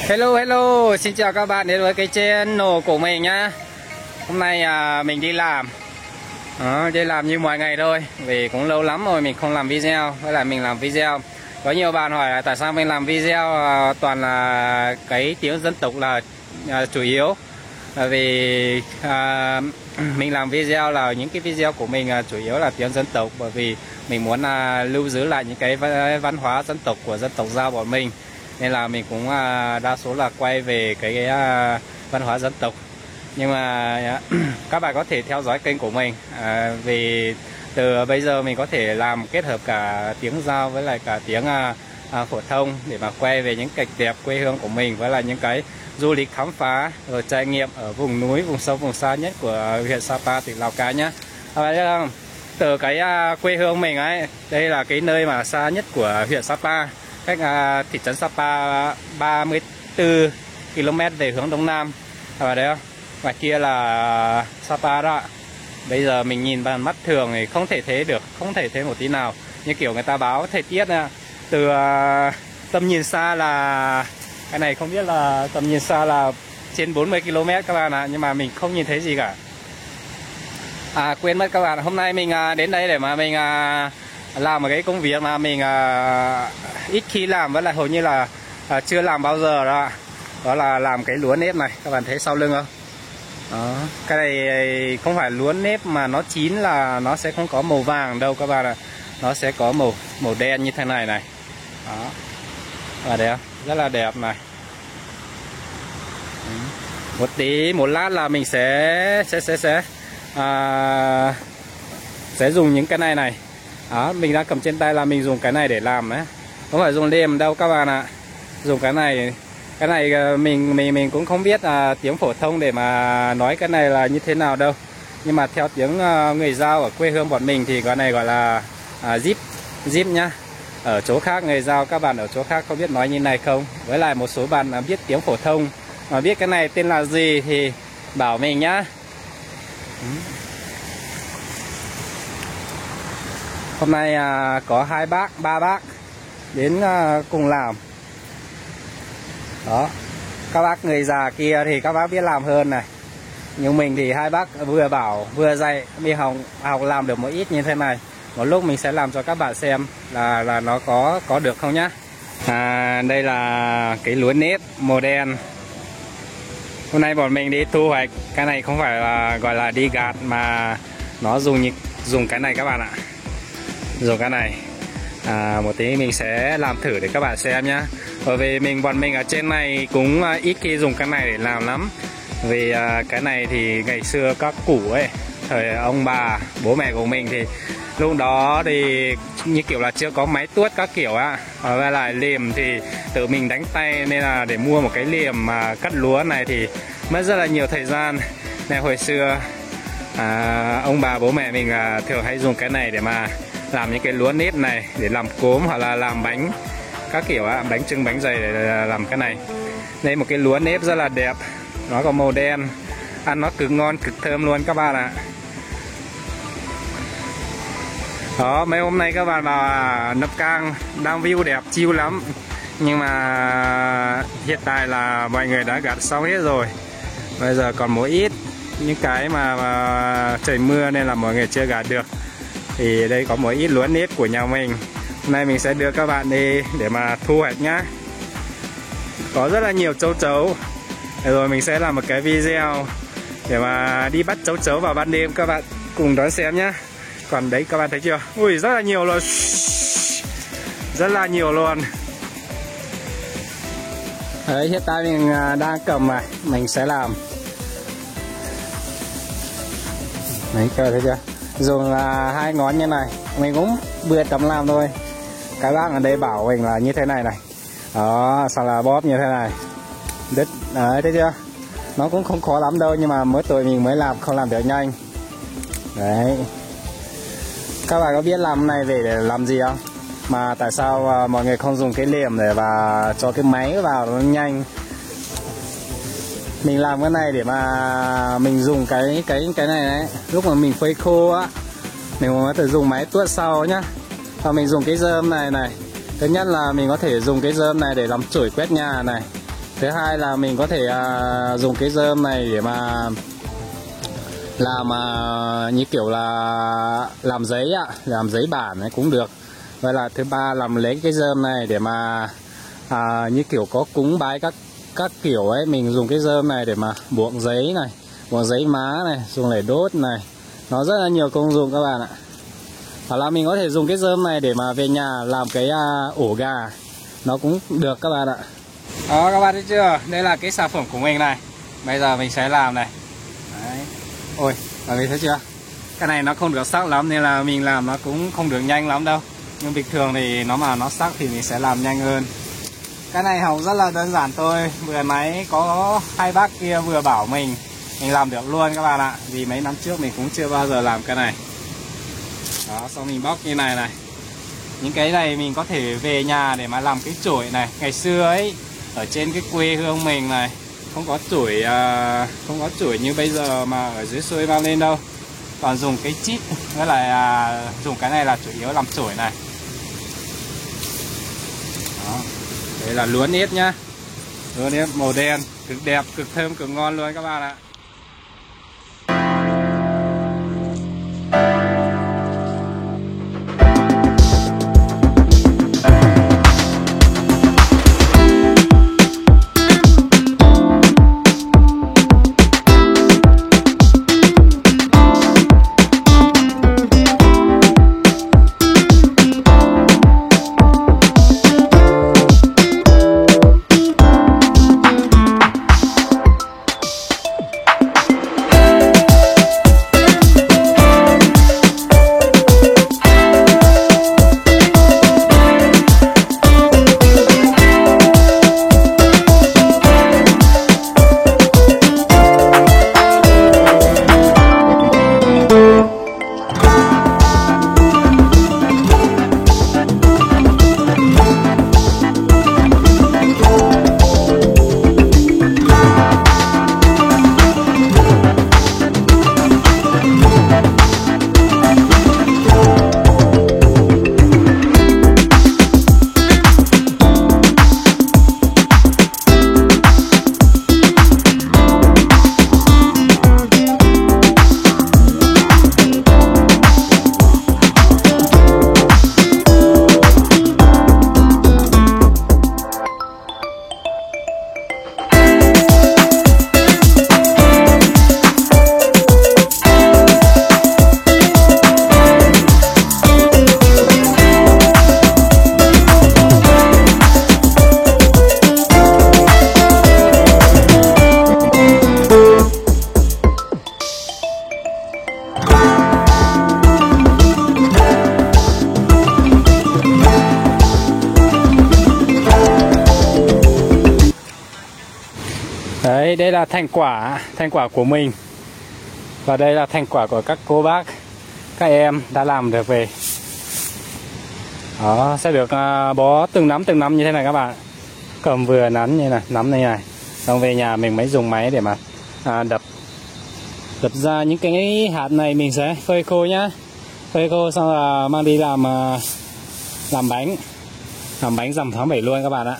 Hello, xin chào các bạn đến với cái channel của mình nhá. Hôm nay mình đi làm. Đi làm như mọi ngày thôi. Vì cũng lâu lắm rồi mình không làm video. Với lại mình làm video. Có nhiều bạn hỏi là tại sao mình làm video toàn là cái tiếng dân tộc là chủ yếu. Vì mình làm video là những cái video của mình chủ yếu là tiếng dân tộc. Bởi vì mình muốn lưu giữ lại những cái văn hóa dân tộc của dân tộc Dao bọn mình. Nên là mình cũng đa số là quay về cái văn hóa dân tộc. Nhưng mà các bạn có thể theo dõi kênh của mình, vì từ bây giờ mình có thể làm kết hợp cả tiếng Dao với lại cả tiếng phổ thông để mà quay về những cảnh đẹp quê hương của mình, với lại những cái du lịch khám phá rồi trải nghiệm ở vùng núi, vùng sâu, vùng xa nhất của huyện Sapa, tỉnh Lào Cai nhé. Các bạn thấy không? Từ cái quê hương mình ấy, đây là cái nơi mà xa nhất của huyện Sapa, cách thị trấn Sapa 34 km về hướng đông nam. Ở đấy không? Ngoài kia là Sapa đó. Bây giờ mình nhìn bằng mắt thường thì không thể thấy được, không thể thấy một tí nào. Như kiểu người ta báo thời tiết nè, từ tầm nhìn xa là cái này không biết là tầm nhìn xa là trên 40 km các bạn ạ, nhưng mà mình không nhìn thấy gì cả. Quên mất các bạn, hôm nay mình đến đây để mà mình làm một cái công việc mà mình ít khi làm, với lại hầu như là chưa làm bao giờ đó. Đó là làm cái lúa nếp này, các bạn thấy sau lưng không? Đó. Cái này không phải lúa nếp mà nó chín là nó sẽ không có màu vàng đâu các bạn ạ. Nó sẽ có màu đen như thế này này. Đó. Và đẹp, rất là đẹp này. Một lát là mình sẽ dùng những cái này. Đó, mình đang cầm trên tay là mình dùng cái này để làm đấy. Không phải dùng liềm đâu các bạn ạ. Dùng cái này mình cũng không biết tiếng phổ thông để mà nói cái này là như thế nào đâu. Nhưng mà theo tiếng người Dao ở quê hương bọn mình thì cái này gọi là zip nhá. Ở chỗ khác người Dao, các bạn ở chỗ khác không biết nói như này không. Với lại một số bạn biết tiếng phổ thông mà biết cái này tên là gì thì bảo mình nhá. Hôm nay có ba bác đến cùng làm. Đó, các bác người già kia thì các bác biết làm hơn này. Nhưng mình thì hai bác vừa bảo vừa dạy, đi học làm được một ít như thế này. Một lúc mình sẽ làm cho các bạn xem là nó có được không nhá. Đây là cái lúa nếp màu đen. Hôm nay bọn mình đi thu hoạch. Cái này không phải là gọi là đi gạt mà nó dùng cái này các bạn ạ. Dùng cái này. Một tí mình sẽ làm thử để các bạn xem nhá. Bởi vì bọn mình ở trên này cũng ít khi dùng cái này để làm lắm. Vì cái này thì ngày xưa các cụ ấy, thời ông bà, bố mẹ của mình thì lúc đó thì như kiểu là chưa có máy tuốt các kiểu á. Và lại liềm thì tự mình đánh tay, nên là để mua một cái liềm mà cắt lúa này thì mất rất là nhiều thời gian. Nên hồi xưa ông bà bố mẹ mình thường hay dùng cái này để mà làm những cái lúa nếp này để làm cốm hoặc là làm bánh các kiểu bánh chưng bánh dày để làm cái này. Đây một cái lúa nếp rất là đẹp, nó có màu đen, ăn nó cực ngon cực thơm luôn các bạn ạ. Đó, mấy hôm nay các bạn vào Nậm Cang đang view đẹp chill lắm. Nhưng mà hiện tại là mọi người đã gặt xong hết rồi. Bây giờ còn một ít những cái mà trời mưa nên là mọi người chưa gặt được. Thì đây có một ít lúa nếp của nhà mình. Hôm nay mình sẽ đưa các bạn đi để mà thu hoạch nhá. Có rất là nhiều châu chấu. Rồi mình sẽ làm một cái video để mà đi bắt châu chấu vào ban đêm, các bạn cùng đón xem nhá. Còn đấy các bạn thấy chưa? Ui, rất là nhiều luôn. Rất là nhiều luôn. Đấy, hiện tại mình đang cầm này, mình sẽ làm. Đấy, các bạn thấy chưa? Dùng hai ngón như này, mình cũng vừa tầm làm thôi. Cái bác ở đây bảo mình là như thế này này. Đó, sau là bóp như thế này. Đứt, đấy, thấy chưa? Nó cũng không khó lắm đâu, nhưng mà mới tuổi mình mới làm, không làm được nhanh. Đấy. Các bạn có biết làm này để làm gì không? Mà tại sao mọi người không dùng cái liềm để và cho cái máy vào nó nhanh? Mình làm cái này để mà mình dùng cái này đấy. Lúc mà mình phơi khô á, mình có thể dùng máy tuốt sau nhá. Và mình dùng cái rơm này này. Thứ nhất là mình có thể dùng cái rơm này để làm chổi quét nhà này. Thứ hai là mình có thể dùng cái rơm này để mà làm như kiểu là làm giấy làm giấy bản ấy cũng được. Vậy là thứ ba làm lấy cái rơm này để mà như kiểu có cúng bái các kiểu ấy, mình dùng cái rơm này để mà buộng giấy này, buộng giấy má này, dùng để đốt này, nó rất là nhiều công dụng các bạn ạ. Hoặc là mình có thể dùng cái rơm này để mà về nhà làm cái ổ gà, nó cũng được các bạn ạ. Đó các bạn thấy chưa, đây là cái sản phẩm của mình này. Bây giờ mình sẽ làm này. Đấy. Ôi, các bạn thấy chưa, cái này nó không được sắc lắm nên là mình làm nó cũng không được nhanh lắm đâu. Nhưng bình thường thì nó sắc thì mình sẽ làm nhanh hơn. Cái này học rất là đơn giản thôi. Vừa nãy có hai bác kia vừa bảo mình làm được luôn các bạn ạ. Vì mấy năm trước mình cũng chưa bao giờ làm cái này. Đó, xong mình bóc như này này. Những cái này mình có thể về nhà để mà làm cái chổi này. Ngày xưa ấy, ở trên cái quê hương mình này, không có chổi như bây giờ mà ở dưới xuôi mang lên đâu. Còn dùng cái chít với lại dùng cái này là chủ yếu làm chổi này. Đó. Đây là lúa nếp nhá. Lúa nếp màu đen, cực đẹp, cực thơm, cực ngon luôn các bạn ạ. Đấy, đây là thành quả của mình. Và đây là thành quả của các cô bác, các em đã làm được về. Đó, sẽ được bó từng nắm như thế này các bạn. Cầm vừa nắm như này, nắm này này. Xong về nhà mình mới dùng máy để mà đập ra những cái hạt này, mình sẽ phơi khô nhá. Phơi khô xong là mang đi làm bánh. Làm bánh rằm tháng 7 luôn các bạn ạ.